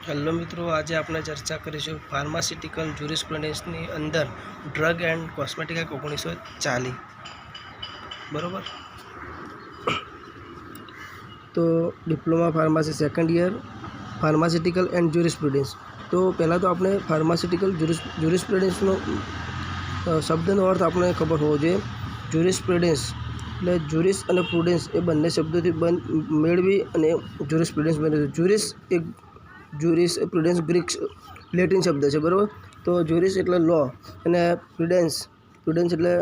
Hello મિત્રો, આજે આપણે ચર્ચા કરીશું ફાર્માસ્યુટિકલ જ્યુરિસ્પ્રુડન્સની અંદર ડ્રગ એન્ડ કોસ્મેટિક એક્ટ 1940 બરાબર। તો diploma pharmacy second year pharmaceutical and jurisprudence. તો પહેલાં તો આપણે ફાર્માસ્યુટિકલ જ્યુરિસ્પ્રુડન્સનો શબ્દનો અર્થ આપણે ખબર હોવો જોઈએ। જ્યુરિસ્પ્રુડન્સ એટલે જ્યુરિસ અને પ્રુડન્સ એ બંને શબ્દોથી મેળવી અને જ્યુરિસ્પ્રુડન્સ બને છે। જ્યુરિસ પ્રુડન્સ ગ્રીક લેટિન શબ્દ છે બરાબર। તો જ્યુરિસ એટલે લો અને પ્રુડન્સ એટલે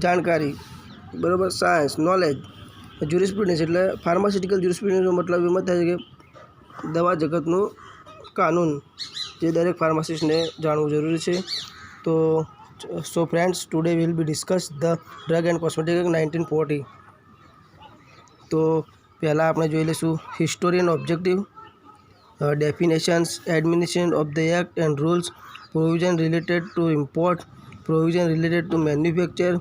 જાણકારી બરાબર, સાયન્સ નોલેજ। જ્યુરિસ્પ્રુડન્સ એટલે ફાર્માસ્યુટિકલ જ્યુરિસ્પ્રુડન્સનો મતલબ એમ જ થાય છે કે દવા જગતનું કાનૂન, જે દરેક ફાર્માસિસ્ટને જાણવું જરૂરી છે। તો so friends, today will be discuss the drug and cosmetic act 1940। તો પહેલાં આપણે જોઈ લઈશું history and objective, definitions, administration of the act and rules, provision related to import, provision related to manufacture,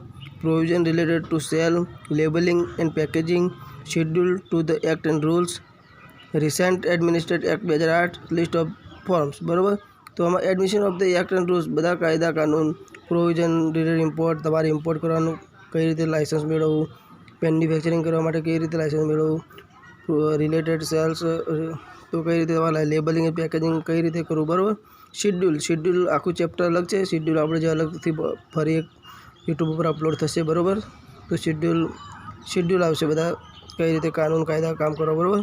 provision related to sell, labelling and packaging, schedule to the act and rules, recent એડમિનિસ્ટ્રેટ act 2008, list of forms બરાબર। તો આમાં admission of the act and rules બધા કાયદા કાનૂન, provision related import, તમારે import કરવાનું કઈ રીતે લાઇસન્સ મેળવવું, મેન્યુફેક્ચરિંગ કરવા માટે કઈ રીતે લાઇસન્સ મેળવવું, રિલેટેડ સેલ્સ તો કઈ રીતે તમારે લેબલિંગ પેકેજિંગ કઈ રીતે કરવું બરાબર। શેડ્યુલ આખું ચેપ્ટર અલગ છે। શેડ્યુલ આપણે જે અલગથી ફરી એક યુટ્યુબ ઉપર અપલોડ થશે બરાબર। તો શેડ્યુલ આવશે બધા કઈ રીતે કાનૂન કાયદા કામ કરવા બરાબર।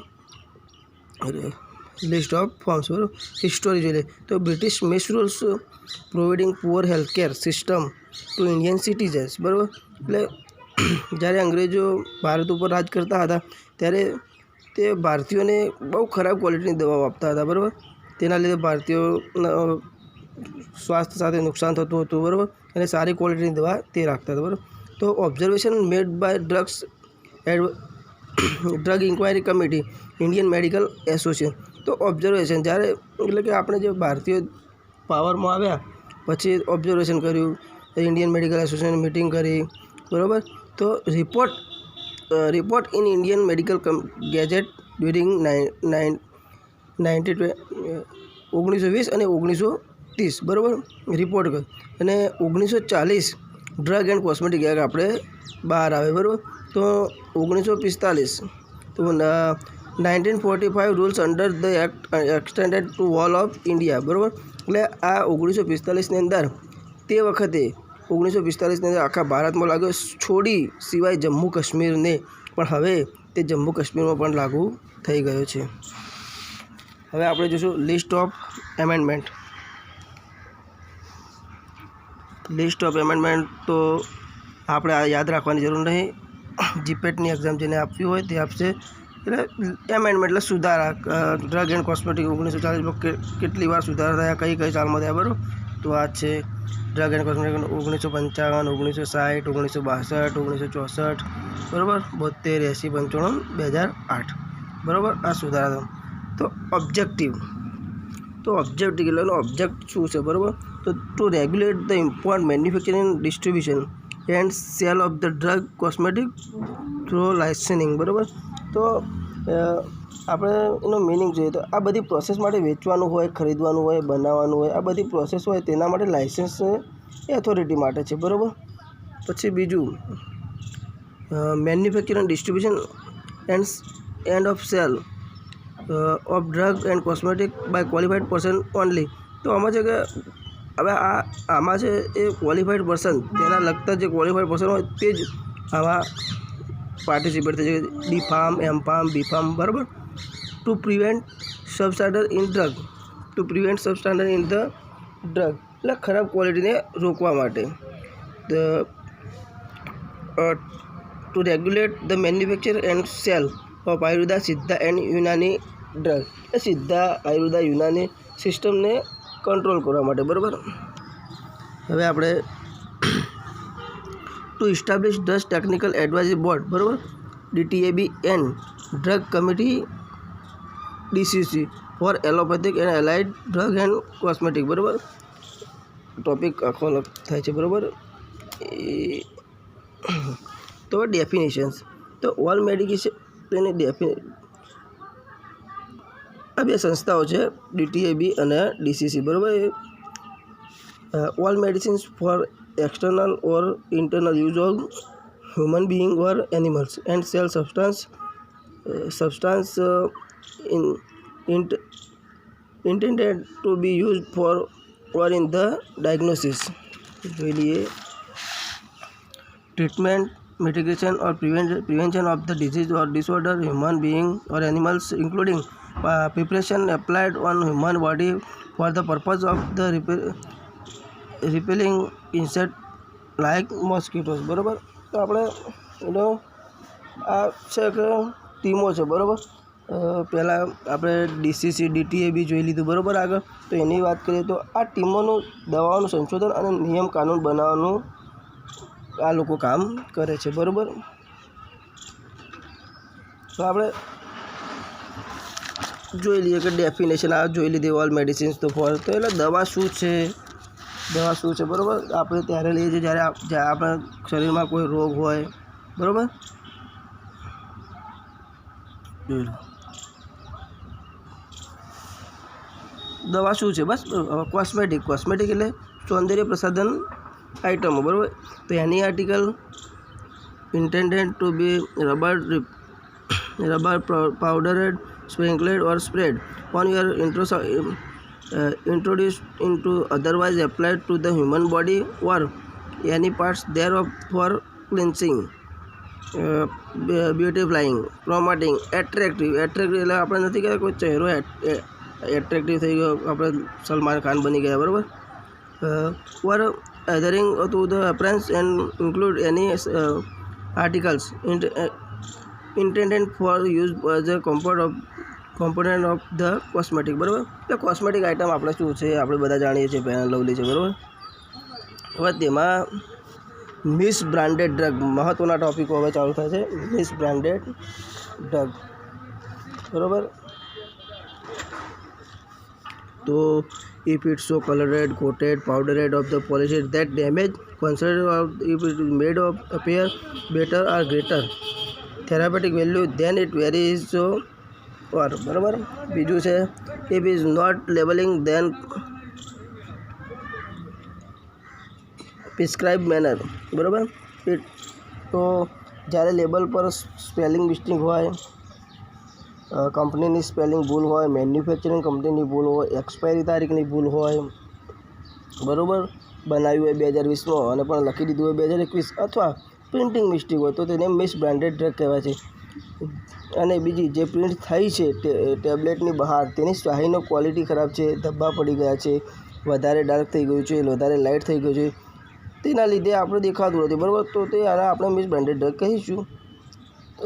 લિસ્ટ ઓફ ફોર્મ્સ બરાબર। હિસ્ટોરી જોઈએ તો British misrules providing poor healthcare system to Indian citizens બરાબર। એટલે જ્યારે અંગ્રેજો ભારત ઉપર રાજ કરતા હતા ત્યારે તે ભારતીયોને બહુ ખરાબ ક્વોલિટીની દવાઓ આપતા હતા બરાબર। તેના લીધે ભારતીયો સ્વાસ્થ્ય સાથે નુકસાન થતું હતું બરાબર, અને સારી ક્વોલિટીની દવા તે રાખતા હતા બરાબર। તો observation made by drug inquiry committee, Indian medical association. તો ઓબ્ઝર્વેશન જ્યારે એટલે કે આપણે જે ભારતીય પાવરમાં આવ્યા પછી ઓબ્ઝર્વેશન કર્યું, ઇન્ડિયન મેડિકલ એસોસિએશન મીટિંગ કરી બરાબર। તો report in Indian medical gadget during 1920 અને 1930 બરાબર રિપોર્ટ કર્યો, અને 1940 ડ્રગ એન્ડ કોસ્મેટિક એક્ટ આપણે બહાર આવે બરાબર। તો 1945 તો 1945 rules under the act extended to all of India બરાબર। એટલે આ 1945ની અંદર તે વખતે 1945ની અંદર આખા ભારતમાં લાગ્યો, છોડી સિવાય જમ્મુ કાશ્મીરને, પણ હવે તે જમ્મુ કાશ્મીરમાં પણ લાગુ થઈ ગયો છે। હવે આપણે જોઈશું લિસ્ટ ઓફ એમેન્ડમેન્ટ। તો આપણે આ યાદ રાખવાની જરૂર નહીં, જીપેટની એક્ઝામ જેને આપવી હોય તે આપશે। એટલે એમેન્ડમેન્ટ એટલે સુધારા, ડ્રગ એન્ડ કોસ્મેટિક 1940માં કેટલી વાર સુધારા થયા, કઈ સાલમાં થયા બરાબર। તો આ છે ડ્રગ એન્ડ કોસ્મેટિક 1955, 1960, 1962, 1964 બરાબર, 72, 80, 95, 2008 બરાબર, આ સુધારા। તો ઓબ્જેક્ટિવ એટલે ઓબ્જેક્ટ શું છે બરાબર। તો to regulate the import, manufacturing, distribution and sale of the drug cosmetic through licensing બરાબર। તો આપણે એનો મિનિંગ જોઈએ તો આ બધી પ્રોસેસ માટે વેચવાનું હોય, ખરીદવાનું હોય, બનાવવાનું હોય, આ બધી પ્રોસેસ હોય તેના માટે લાઇસન્સ એ ઓથોરિટી માટે છે બરાબર। પછી બીજું manufacturing, distribution and of sale of drug and cosmetic by qualified person only. તો આમાં છે કે હવે આમાં છે એ ક્વોલિફાઈડ પર્સન, તેના લગતા જે ક્વોલિફાઈડ પર્સન હોય તે જ આમાં પાર્ટિસિપેટ થઈ શકે, D pharm, M pharm, B pharm બરાબર। To prevent substandard in the drug એટલે ખરાબ ક્વોલિટીને રોકવા માટે। To regulate the manufacture and sale of Ayurveda, Siddha and Unani drug એ સિદ્ધા, આયુર્વેદા, યુનાની સિસ્ટમને કંટ્રોલ કરવા માટે બરાબર। હવે આપણે to establish drug technical advisory board બરાબર, DTAB and drug committee DCC for allopathic and allied drug and cosmetic બરાબર। ટોપિક આખો અલગ થાય છે બરાબર। તો ડેફિનેશન્સ, તો ઓલ મેડિકેશન તેની આ બે સંસ્થાઓ છે, DTAB અને DCC, બરાબર. All medicines for external or internal use of human being or animals and cell substance intended to be used for or in the diagnosis, treatment, mitigation or prevention of the disease or disorder human being or animals, including preparation applied on human body for the purpose of the repelling insect like mosquitoes, બરાબર. તો આપણે એનો આ છે કે ટીમો છે, બરાબર. પહેલાં આપણે DCC DTAB જોઈ લીધું, બરાબર. આગળ તો એની વાત કરીએ તો આ ટીમોનું દવાઓનું સંશોધન અને નિયમ કાનૂન બનાવવાનું આ લોકો કામ કરે છે, બરાબર. તો આપણે જોઈ લઈએ કે ડેફિનેશન આ જોઈ લીધી ઓલ મેડિસિન્સ તો ફોર. તો એટલે દવા શું છે, બરાબર. આપણે ત્યારે લઈએ છીએ જ્યારે આપણા શરીરમાં કોઈ રોગ હોય, બરાબર. દવા શું છે, બસ. કોસ્મેટિક એટલે સૌંદર્ય પ્રસાધન આઇટમો, બરાબર. તો એની article intended to be rubbed powdered sprinkled or sprayed on your introduced into otherwise applied to the human body or any parts thereof for cleansing, beautifying, promoting, attractive એટલે આપણે નથી કહેતા કોઈ ચહેરો એટ્રેક્ટિવ થઈ ગયો, આપણે સલમાન ખાન બની ગયા, બરાબર. or adhering to the appearance and include any articles intended for use as a component of the cosmetic, બરાબર. એટલે કોસ્મેટિક આઇટમ આપણે શું છે આપણે બધા જાણીએ છીએ, ફેર એન્ડ લવલી છે, બરાબર. હવે તેમાં મિસ બ્રાન્ડેડ ડ્રગ મહત્ત્વના ટોપિકો હવે ચાલુ થાય છે. મિસ બ્રાન્ડેડ ડ્રગ, બરાબર. તો if it's so colored, coated, powdered of the polished that damage considered of if it is made of appear better or greater therapeutic value then it varies so or, બરાબર. બીજું છે if is not labeling then prescribed manner, બરાબર. તો જ્યારે label પર spelling mistake હોય, કંપનીની spelling ભૂલ હોય, મેન્યુફેક્ચરિંગ કંપનીની ભૂલ હોય, એક્સપાયરી તારીખની ભૂલ હોય, બરાબર. બનાવ્યું હોય 2020માં અને પણ લખી દીધું હોય 2021, અથવા પ્રિન્ટિંગ મિસ્ટેક હોય તો તેને મિસ બ્રાન્ડેડ ડ્રગ કહેવાય છે. અને બીજી જે પ્રિન્ટ થઈ છે ટેબ્લેટની બહાર તેની શાહીનો ક્વોલિટી ખરાબ છે, ધબ્બા પડી ગયા છે, વધારે ડાર્ક થઈ ગયું છે, વધારે લાઇટ થઈ ગયું છે, તેના લીધે આપણે દેખાતું નથી, બરાબર. તો તે આને આપણે મિસ બ્રાન્ડેડ ડ્રગ કહીશું.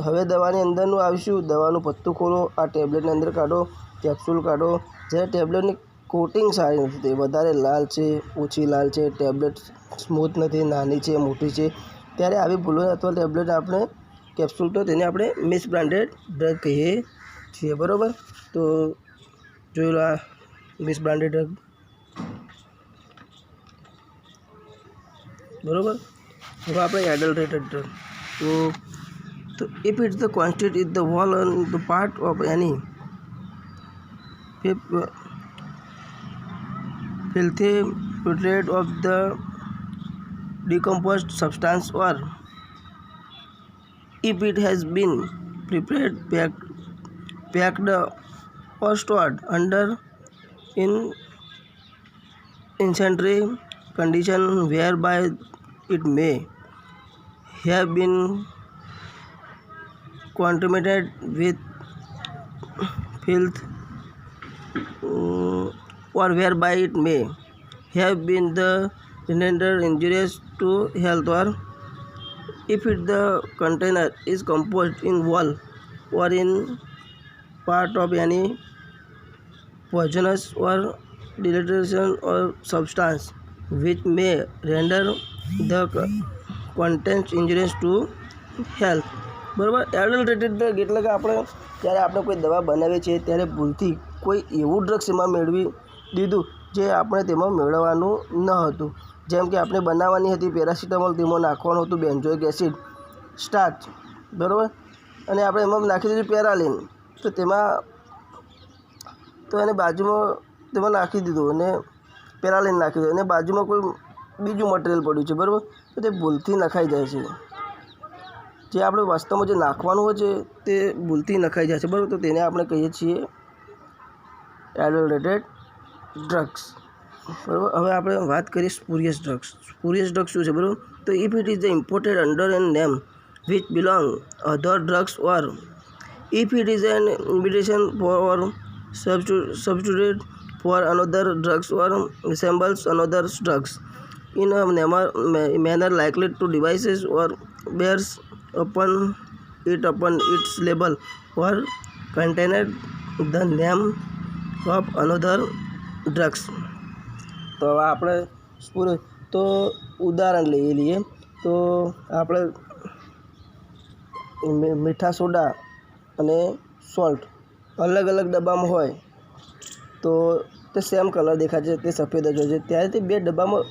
હવે દવાની અંદરનું આવીશું. દવાનું પત્તું ખોલો, આ ટેબ્લેટની અંદર કાઢો, કેપ્સ્યુલ કાઢો. જ્યારે ટેબ્લેટની કોટિંગ સારી નથી, વધારે લાલ છે, ઓછી લાલ છે, ટેબ્લેટ સ્મૂથ નથી, નાની છે, મોટી છે, ત્યારે આવી ભૂલો અથવા ટેબ્લેટ આપણે કેપ્સ્યુલ તો તેને આપણે મિસ બ્રાન્ડેડ ડ્રગ કહીએ છીએ, બરાબર. તો જોઈ લો આ મિસ બ્રાન્ડેડ ડ્રગ, બરાબર. હવે આપણે એડલ્ટરેટેડ ડ્રગ. તો if it's the quantity is the wall on the part of any filthy putrid of the decomposed substance or if it has been prepared, packed or stored under incendiary condition whereby it may have been contaminated with filth or whereby it may have been the rendered injurious to health or if it the container is composed in wall or in part of any poisonous or deleterious or substance which may render the contents injurious to health, બરાબર. એડલ્ટરેટેડ drug એટલે કે જ્યારે આપણે કોઈ દવા બનાવીએ છીએ ત્યારે ભૂલથી કોઈ એવું ડ્રગ્સ એમાં મેળવી દીધું જે આપણે તેમાં મેળવવાનું ન હતું. જેમ કે આપણે બનાવવાની હતી પેરાસિટામોલ, તેમાં નાખવાનું હતું બેન્ઝોઇક એસિડ, સ્ટાર્ચ, બરાબર. અને આપણે એમાં નાખી દીધું પેરાલિન, તો તેમાં તો એને બાજુમાં તેમાં નાખી દીધું અને પેરાલિન નાખી દીધું અને બાજુમાં કોઈ બીજું મટીરિયલ પડ્યું છે, બરાબર, તો તે ભૂલથી નખાઈ જાય છે. જે આપણે વાસ્તવમાં જે નાખવાનું હોય છે તે ભૂલથી નખાઈ જાય છે, બરાબર. તો તેને આપણે કહીએ છીએ એડલ્ટરેટેડ ડ્રગ્સ, બરાબર. હવે આપણે વાત કરીએ સ્પુરિયસ ડ્રગ્સ. સ્પુરિયસ ડ્રગ્સ શું છે, બરાબર? તો if it is imported under an name which belong other drugs or if it is an imitation for or substitute for another drugs or resembles another drugs in a manner likely to devices or bears upon its label or contained the name of another drugs. તો આપણે તો ઉદાહરણ લઈએ તો આપણે મીઠા soda અને salt અલગ અલગ ડબ્બામાં હોય તો તે સેમ કલર દેખાય છે, તે સફેદ જ હોય છે. ત્યારે તે બે ડબ્બામાં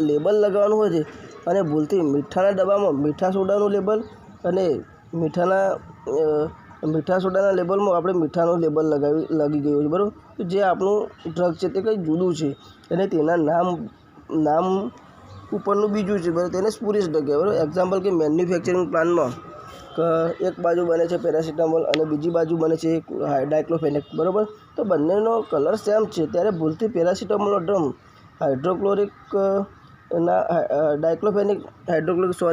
લેબલ લગાવવાનું હોય છે અને ભૂલથી મીઠાના ડબ્બામાં મીઠા સોડાનું લેબલ અને મીઠા સોડાના લેબલમાં આપણે મીઠાનું લેબલ લાગી ગયું છે, બરાબર. જે આપણું ડ્રગ છે તે કંઈ જુદું છે અને તેના નામ ઉપરનું બીજું છે, બરાબર. તેને સ્પુરિયસ ડ્રગ કહેવાય, બરાબર. એક્ઝામ્પલ કે મેન્યુફેક્ચરિંગ પ્લાન્ટમાં એક બાજુ બને છે પેરાસિટામોલ અને બીજી બાજુ બને છે ડાયક્લોફેનેક, બરાબર. તો બંનેનો કલર સેમ છે, ત્યારે ભૂલથી પેરાસિટામોલનો ડ્રમ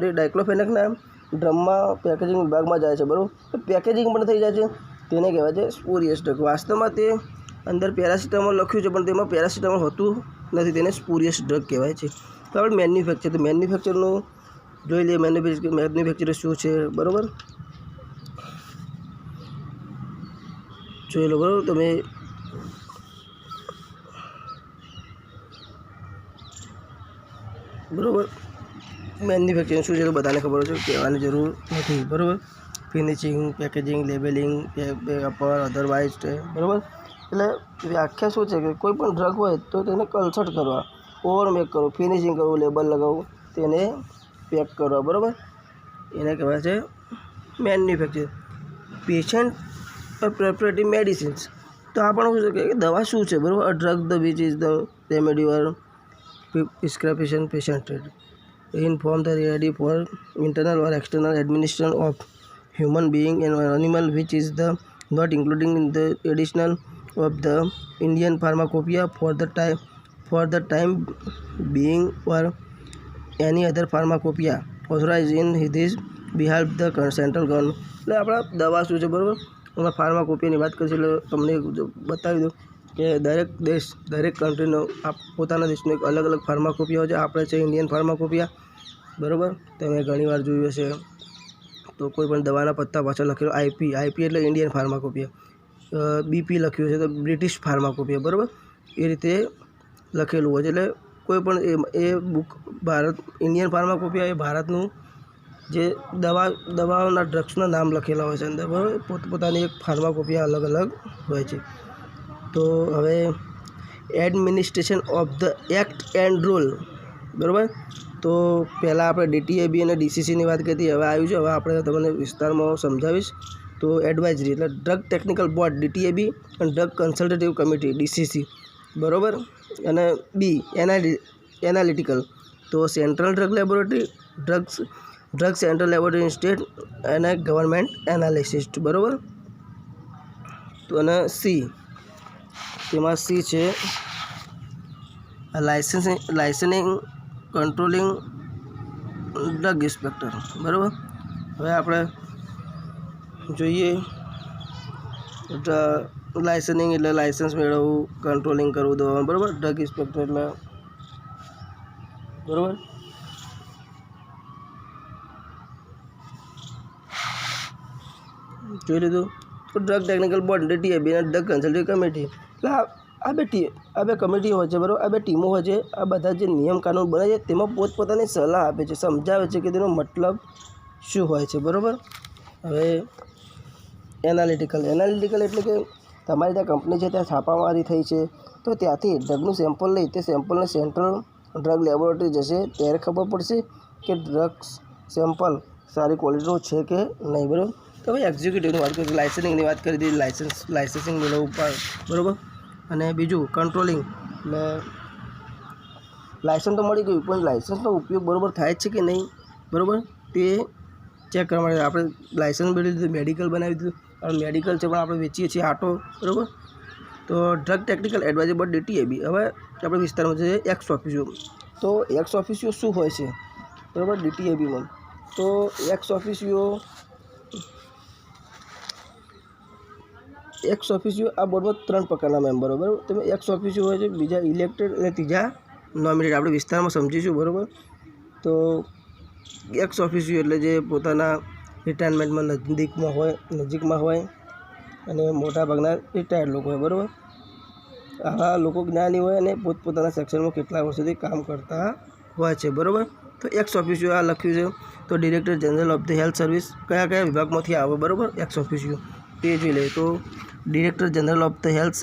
ડાયક્લોફેનેકના ડ્રમમાં પેકેજિંગ વિભાગમાં જાય છે, બરાબર. તો પેકેજિંગ પણ થઈ જાય છે, તેને કહેવાય છે સ્પુરિયસ ડ્રગ. વાસ્તવમાં તે અંદર પેરાસિટામોલ લખ્યું છે પણ તેમાં પેરાસિટામોલ હોતું નથી, તેને સ્પુરિયસ ડ્રગ કહેવાય છે. તો આપણે મેન્યુફેક્ચરનું જોઈ લઈએ. મેન્યુફેક્ચર શું છે, બરાબર, જોઈ લો, બરાબર. તમે બરાબર મેન્યુફેક્ચરિંગ શું છે તો બધાને ખબર છે, કહેવાની જરૂર નથી, બરાબર. Finishing, packaging, labelling, paper, otherwise, બરાબર. એટલે વ્યાખ્યા શું છે કે કોઈ પણ ડ્રગ હોય તો તેને કલ્ચર કરવા, ઓવરમેક કરવું, ફિનિશિંગ કરવું, લેબલ લગાવવું, તેને પેક કરવા, બરાબર. એને કહેવાય છે મેન્યુફેક્ચર. Patient પ્રેપરેટરી medicines. તો આ પણ શું છે કે દવા શું છે, બરાબર. A drug the which is the remedy or prescription patient in form the ready for internal or external administration of human being and animal which is the not including in the additional of the Indian pharmacopoeia for the time being or any other pharmacopoeia authorized in this behalf the central government. એટલે આપણા દવા શું છે, બરાબર. અમે ફાર્માકોપિયાની વાત કરીશું એટલે તમને બતાવી દઉં કે દરેક કન્ટ્રીનો પોતાના દેશનો એક અલગ અલગ ફાર્માકોપિયા હોય છે. આપણે છે ઇન્ડિયન ફાર્માકોપિયા, બરાબર. તમે ઘણીવાર જોયું હશે. તો કોઈ પણ દવાના પત્તા પાછળ લખેલું આઈપી એટલે ઇન્ડિયન ફાર્માકોપિયા, બીપી લખ્યું છે તો બ્રિટિશ ફાર્માકોપિયા, બરાબર. એ રીતે લખેલું હોય છે. એટલે કોઈ પણ એ બુક ઇન્ડિયન ફાર્માકોપિયા એ ભારતનું જે દવાઓના ડ્રગ્સના નામ લખેલા હોય છે અંદર, બરાબર. પોતપોતાની એક ફાર્માકોપિયા અલગ અલગ હોય છે. તો હવે administration of the act and rule, બરાબર. તો પહેલાં આપણે ડીટીએબી અને ડીસીસીની વાત કરી હતી, હવે આવ્યું છે. હવે આપણે તમને વિસ્તારમાં સમજાવીશ. તો એડવાઇઝરી એટલે ડ્રગ ટેકનિકલ બોર્ડ ડીટીએબી અને ડ્રગ કન્સલ્ટેટિવ કમિટી ડીસીસી, બરાબર. અને બી એનાલિટિકલ તો central drug laboratory, drug central laboratory state અને ગવર્મેન્ટ એનાલિસિસ્ટ, બરાબર. તો અને તેમાં સી છે લાઇસન્સિંગ કંટ્રોલિંગ ડ્રગ ઇન્સ્પેક્ટર, બરાબર. હવે આપણે જોઈએ લાઇસન્સિંગ એટલે લાઇસન્સ મેળવવું, કંટ્રોલિંગ કરવું દવાનું, બરાબર. ડ્રગ ઇન્સ્પેક્ટર એટલે, બરાબર. જોઈ લીધું. તો ડ્રગ ટેકનિકલ બોર્ડ ડીટીએબી અને ડ્રગ કન્સલ્ટેટિવ કમિટી એટલે આ બે કમિટી હોય છે, બરાબર. આ બે ટીમો હોય છે. આ બધા જે નિયમ કાનૂન બને છે તેમાં પોતપોતાની સલાહ આપે છે, સમજાવે છે કે તેનો મતલબ શું હોય છે, બરાબર. હવે એનાલિટિકલ એટલે કે તમારી ત્યાં કંપની છે ત્યાં છાપામારી થઈ છે તો ત્યાંથી ડ્રગનું સેમ્પલ લઈ તે સેમ્પલને સેન્ટ્રલ ડ્રગ લેબોરેટરી જશે ત્યારે ખબર પડશે કે ડ્રગ્સ સેમ્પલ સારી ક્વોલિટીનું છે કે નહીં, બરાબર. તો ભાઈ એક્ઝિક્યુટિવની વાત કરીએ, લાઇસન્સિંગની વાત કરી દીધી, લાઇસન્સિંગ મેળવવું, બરાબર. અને બીજું કંટ્રોલિંગ એટલે લાયસન્સ તો મળી ગયું પણ લાયસન્સનો ઉપયોગ બરાબર થાય છે કે નહીં બરાબર તે ચેક કરવા માટે આપણે લાયસન્સ મેળવી દીધું, મેડિકલ બનાવી દીધું, હવે મેડિકલ છે પણ આપણે વેચીએ છીએ આટો બરાબર. તો drug technical adviser board DTAB. હવે આપણે વિસ્તારમાં છે એક્સ ઓફિસિયો. તો એક્સ ઓફિસિયો શું હોય છે બરાબર DTABમાં? તો એક્સ ઓફિસિયો આ બોર્ડમાં 3 પ્રકારના મેમ્બરો બરાબર. તમે એક્સ ઓફિસિયો હોય છે, બીજા ઇલેક્ટેડ અને ત્રીજા નોમિનેટ. આપણે વિસ્તારમાં સમજીશું બરાબર. તો એક્સ ઓફિસિયો એટલે જે પોતાના રિટાયરમેન્ટમાં નજીકમાં હોય અને મોટાભાગના રિટાયર્ડ લોકો હોય બરાબર. આવા લોકો જ્ઞાની હોય અને પોતપોતાના સેક્શનમાં કેટલા વર્ષોથી કામ કરતા હોય છે બરાબર. તો એક્સ ઓફિસિયો આ લખ્યું છે. તો director general of the health service કયા કયા વિભાગમાંથી આવે બરાબર એક્સ ઓફિસિયો તે જોઈ લે. તો director general of the health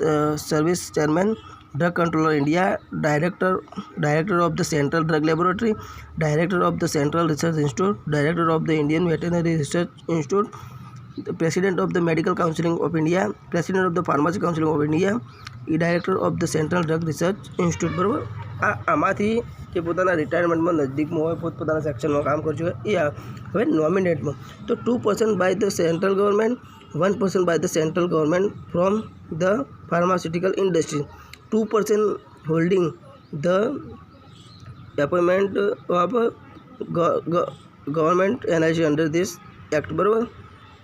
service, chairman drug controller India, director of the central drug laboratory, director of the central research institute, director of the Indian veterinary research institute, president of the medical council of India, president of the pharmacy council of India, director of the central drug research institute બરાબર. આમાંથી જે પોતાના રિટાયરમેન્ટમાં નજીકમાં હોય, પોતપોતાના સેક્શનમાં કામ કરજો એ હવે નોમિનેટમાં. તો 2% by the central government, 1% by the central government from the pharmaceutical industry, 2% holding the appointment of government NIC under this act બરાબર.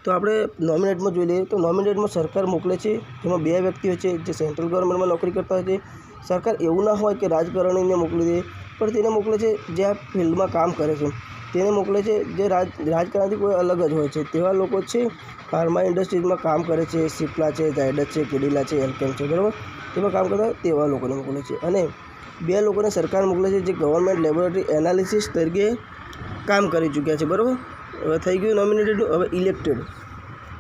તો આપણે નોમિનેટમાં જોઈ લઈએ. તો નોમિનેટમાં સરકાર મોકલે છે, જેમાં 2 વ્યક્તિઓ છે જે સેન્ટ્રલ ગવર્મેન્ટમાં નોકરી કરતા હોય છે. સરકાર એવું ના હોય કે રાજકારણીને મોકલી દે, પણ તેને મોકલે છે જે આ ફિલ્ડમાં કામ કરે છે, તેને મોકલે છે જે રાજકારણથી કોઈ અલગ જ હોય છે તેવા લોકો છે, ફાર્મા ઇન્ડસ્ટ્રીઝમાં કામ કરે છે, સિપ્લા છે, ઝાયડસ છે, કેડિલા છે, એલ્કેમ છે બરાબર, તેમાં કામ કરતા તેવા લોકોને મોકલે છે. અને 2 લોકોને સરકાર મોકલે છે જે ગવર્મેન્ટ લેબોરેટરી એનાલિસિસ તરીકે કામ કરી ચૂક્યા છે બરાબર. હવે થઈ ગયું નોમિનેટેડ. હવે ઇલેક્ટેડ.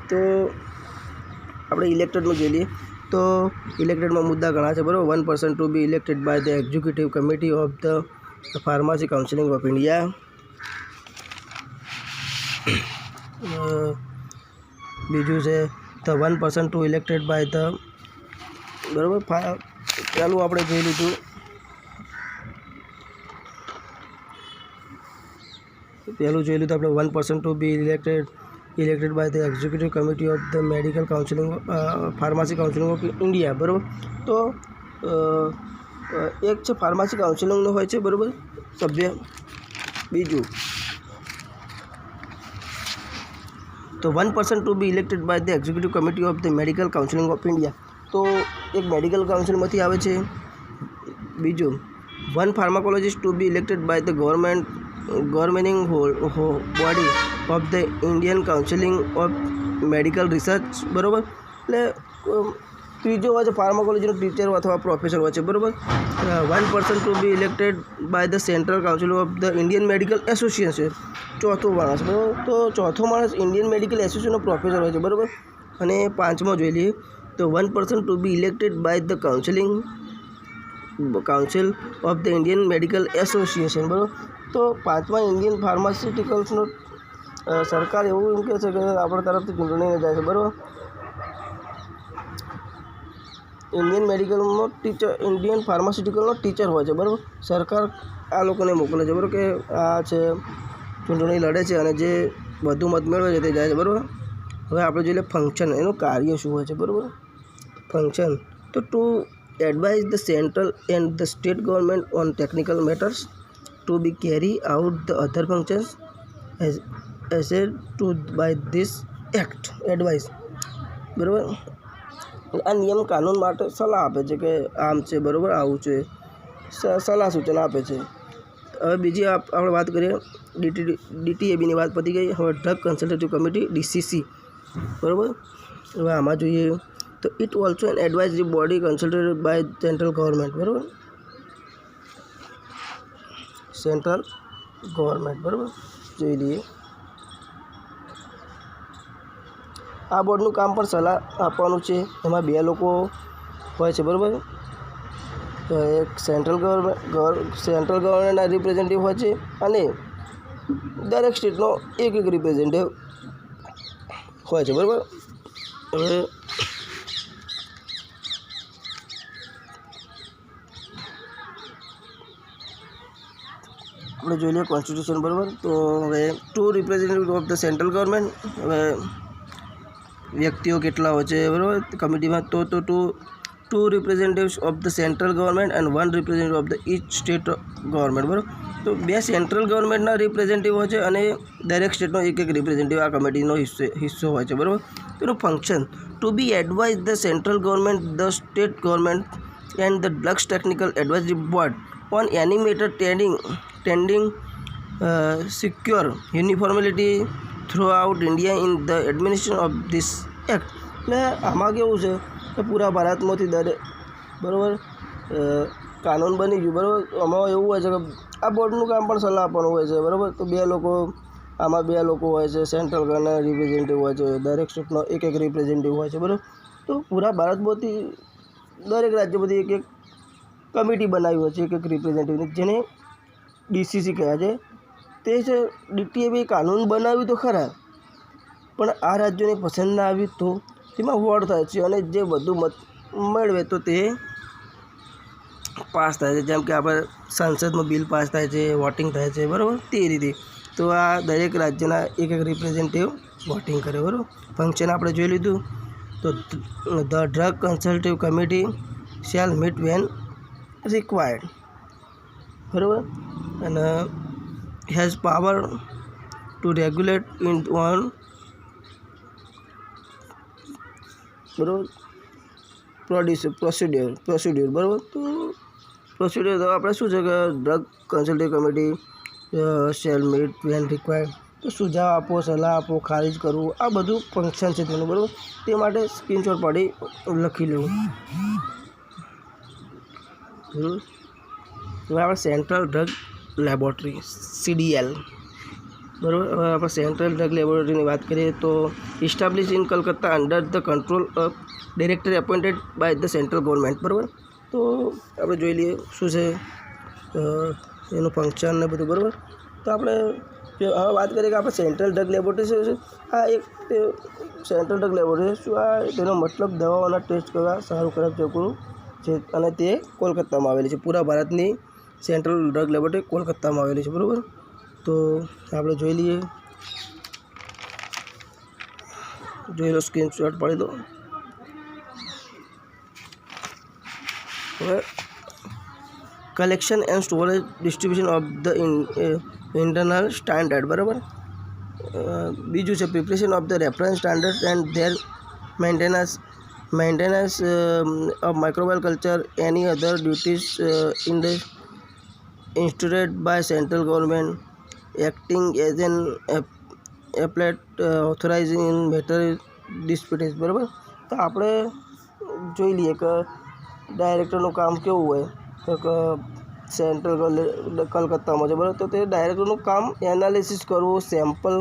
તો આપણે ઇલેક્ટેડમાં જોઈ લઈએ. તો ઇલેક્ટેડમાં મુદ્દા ઘણા છે બરાબર. 1% to be elected by the executive committee of the pharmacy council of India. બીજું છે the 1% to elected by the બરાબર. ચાલુ આપણે જોઈ લીધું. પહેલું જોઈ લીધું આપણે 1% to be elected by the executive committee of the medical counselling pharmacy counselling of India બરાબર. તો એક છે ફાર્મસી કાઉન્સિલિંગનો હોય છે બરાબર સભ્ય. બીજું તો 1% to be elected by the executive committee of the medical counselling of India. તો એક મેડિકલ કાઉન્સિલમાંથી આવે છે. બીજું 1 pharmacologist to be elected by the governing body of the Indian counselling of medical research બરાબર. એટલે ત્રીજો હોય છે ફાર્માકોલોજીનો ટીચર અથવા પ્રોફેસર હોય છે બરાબર. 1% to be elected by the central council of the Indian medical association, ચોથો માણસ બરાબર. તો ચોથો માણસ ઇન્ડિયન મેડિકલ એસોસિએશનનો પ્રોફેસર હોય છે બરાબર. અને 5મો જોઈ લઈએ. તો 1% to be elected by the council of the Indian medical association બરાબર. તો 5મા ઇન્ડિયન ફાર્માસ્યુટિકલ્સનો સરકાર એવું એમ કહે છે કે આપણા તરફથી ચૂંટણીને જાય છે બરાબર. ઇન્ડિયન ફાર્માસ્યુટિકલનો ટીચર હોય છે બરાબર. સરકાર આ લોકોને મોકલે છે બરાબર કે આ છે ચૂંટણી લડે છે અને જે વધુ મત મેળવે છે તે જાય છે બરાબર. હવે આપણે જોઈએ ફંક્શન, એનું કાર્ય શું હોય છે બરાબર. ફંક્શન તો to advise the central and the state government on technical matters, to be carry out the other functions as to by this act advise બરાબર. આ નિયમ કાનૂન માટે સલાહ આપે છે કે આમ છે બરાબર, આવું છે, સલાહ સૂચન આપે છે. હવે બીજી આપણે વાત કરીએ DTABની વાત પતી ગઈ. હવે ડ્રગ કન્સલ્ટેટિવ કમિટી DCC બરાબર. હવે આમાં જોઈએ તો it also an advisory body consulted by central government બરાબર. સેન્ટ્રલ ગવર્મેન્ટ બરાબર જોઈ લઈએ. આ બોર્ડનું કામ પણ સલાહ આપવાનું છે. એમાં 2 લોકો હોય છે બરાબર. તો એક સેન્ટ્રલ ગવર્મેન્ટના રિપ્રેઝેન્ટેટિવ હોય છે અને દરેક સ્ટેટનો એક રિપ્રેઝેન્ટેટિવ હોય છે બરાબર. હવે આપણે જોઈ લઈએ કોન્સ્ટિટ્યુશન બરાબર. તો હવે 2 representative of the central government. હવે વ્યક્તિઓ કેટલા હોય છે બરાબર કમિટીમાં, તો 2 representatives of the central government and 1 representative of the each state government બરાબર. તો 2 સેન્ટ્રલ ગવર્મેન્ટના રિપ્રેઝેન્ટેટિવ હોય છે અને દરેક સ્ટેટનો એક રિપ્રેઝેન્ટેટિવ આ કમિટીનો હિસ્સો હોય છે બરાબર. તેનું function to be advise the central government, the state government and the drugs technical advisory board on any matter tending secure uniformity throughout India in the administration of this act. એટલે આમાં કેવું છે કે પૂરા ભારતમાંથી બરાબર કાનૂન બની ગયું બરાબર. આમાં એવું હોય છે કે આ બોર્ડનું કામ પણ સલાહ આપવાનું હોય છે બરાબર. તો 2 લોકો આમાં 2 લોકો હોય છે, સેન્ટ્રલ ગવર્મેન્ટ રિપ્રેઝેન્ટેટિવ હોય છે, દરેક સ્ટેટનો એક રિપ્રેઝેન્ટેટિવ હોય છે બરાબર. તો પૂરા ભારતમાંથી દરેક રાજ્યમાંથી એક કમિટી બનાવી હોય છે એક રિપ્રેઝેન્ટેટિવની, જેને ડીસીસી કહે છે. તે છે ડીટીએ બી કાનૂન બનાવ્યું તો ખરા, પણ આ રાજ્યોને પસંદ ના આવ્યું તો તેમાં વોટ થાય છે અને જે વધુ મત મેળવે તો તે પાસ થાય છે. જેમ કે આપણે સંસદમાં બિલ પાસ થાય છે, વોટિંગ થાય છે બરાબર, તે રીતે. તો આ દરેક રાજ્યના એક રિપ્રેઝેન્ટેટિવ વોટિંગ કરે બરાબર. ફંક્શન આપણે જોઈ લીધું. તો the drug consultative committee shall meet when required બરાબર, અને has power to regulate in own બરાબર પ્રોસિડ્યોર બરાબર. તો પ્રોસિડ્યોર તો આપણે શું છે કે drug consultative committee shall meet when required, તો સુઝાવ આપો, સલાહ આપો, ખારિજ કરવું, આ બધું ફંક્શન છે તેનું બરાબર. તે માટે સ્ક્રીનશોટ પાડી લખી લેવું. હવે આપણે સેન્ટ્રલ ડ્રગ લેબોરેટરી CDL બરાબર. હવે આપણે સેન્ટ્રલ ડ્રગ લેબોરેટરીની વાત કરીએ તો establish in Calcutta under the control of director appointed by the central government બરાબર. તો આપણે જોઈ લઈએ શું છે એનું ફંક્શન ને બધું બરાબર. તો આપણે હવે વાત કરીએ કે આપણે સેન્ટ્રલ ડ્રગ લેબોરેટરી શું છે. આ એક સેન્ટ્રલ ડ્રગ લેબોરેટરી શું, આ તેનો મતલબ દવાઓના ટેસ્ટ કરવા, સારું ખરાબ ચકવું છે, અને તે કોલકાતામાં આવેલી છે. પૂરા ભારતની સેન્ટ્રલ ડ્રગ લેબોરેટરી કોલકાતામાં આવેલી છે બરાબર. તો આપણે જોઈ લો, સ્ક્રીનશોટ પાડી દો. હવે collection and storage distribution of the internal standard બરાબર. બીજું છે preparation of the reference standard and there maintenance of microbial culture, any other duties instituted by central government acting as an appellate authorizing in matter disputes બરાબર. તો આપણે જોઈ લઈએ કે ડાયરેક્ટરનું કામ કેવું હોય તો સેન્ટ્રલ કલકત્તામાં છે બરાબર. તો તે ડાયરેક્ટરનું કામ એનાલિસિસ કરવું, સેમ્પલ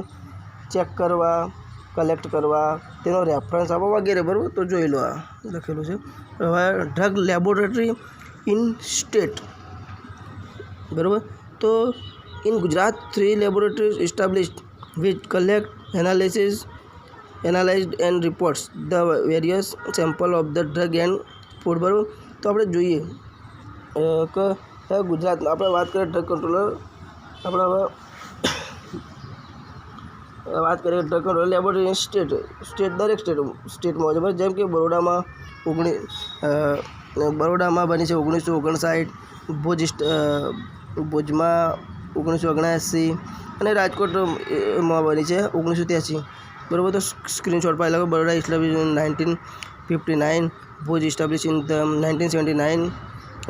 ચેક કરવા, કલેક્ટ કરવા, તેનો રેફરન્સ આપવા વગેરે બરાબર. તો જોઈ લો આ લખેલું છે. હવે ડ્રગ લેબોરેટરી ઇન સ્ટેટ બરાબર. તો in Gujarat 3 laboratories established which collect analysed and reports the various sample of the drug and food બરાબર. તો આપણે જોઈએ કે ગુજરાતમાં આપણે વાત કરીએ ડ્રગ કંટ્રોલર, આપણે હવે વાત કરીએ ડ્રગ કંટ્રોલ લેબોરેટરી સ્ટેટ દરેક સ્ટેટમાં હોય છે બરાબર. જેમ કે બરોડામાં બની છે 1959, ભુજમાં 1979 અને રાજકોટમાં બની છે 1983 બરાબર. તો સ્ક્રીનશોટ પાડી લો. Baroda establish in 1959, Bhuj establish in the 1979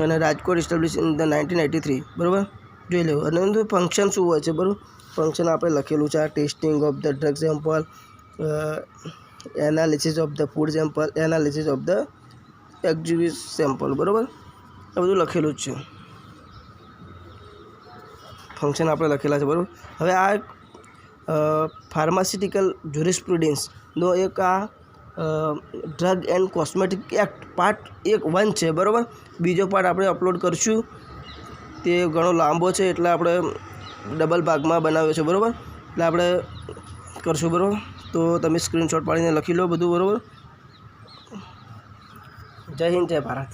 અને રાજકોટ ઇસ્ટાબ્લિશ ઇન ધ 1983 બરાબર. જોઈ લેવું. અને એનું ફંક્શન શું હોય છે બરાબર. ફંક્શન આપણે લખેલું છે આ testing of the drug sample, analysis of the food sample, analysis of the executive sample બરાબર. આ બધું લખેલું જ છે, ફંક્શન આપણે લખેલા છે બરાબર. હવે આ ફાર્માસ્યુટિકલ જ્યુરિસ્પ્રુડન્સનો એક આ drug and cosmetic act part 1 છે બરાબર. બીજો પાર્ટ આપણે અપલોડ કરશું, તે ઘણો લાંબો છે એટલે આપણે ડબલ ભાગમાં બનાવ્યો છે બરાબર. એટલે આપણે કરશું બરાબર. તો તમે સ્ક્રીનશોટ પાડીને લખી લો બધું બરાબર. જય હિન્દ, જય ભારત.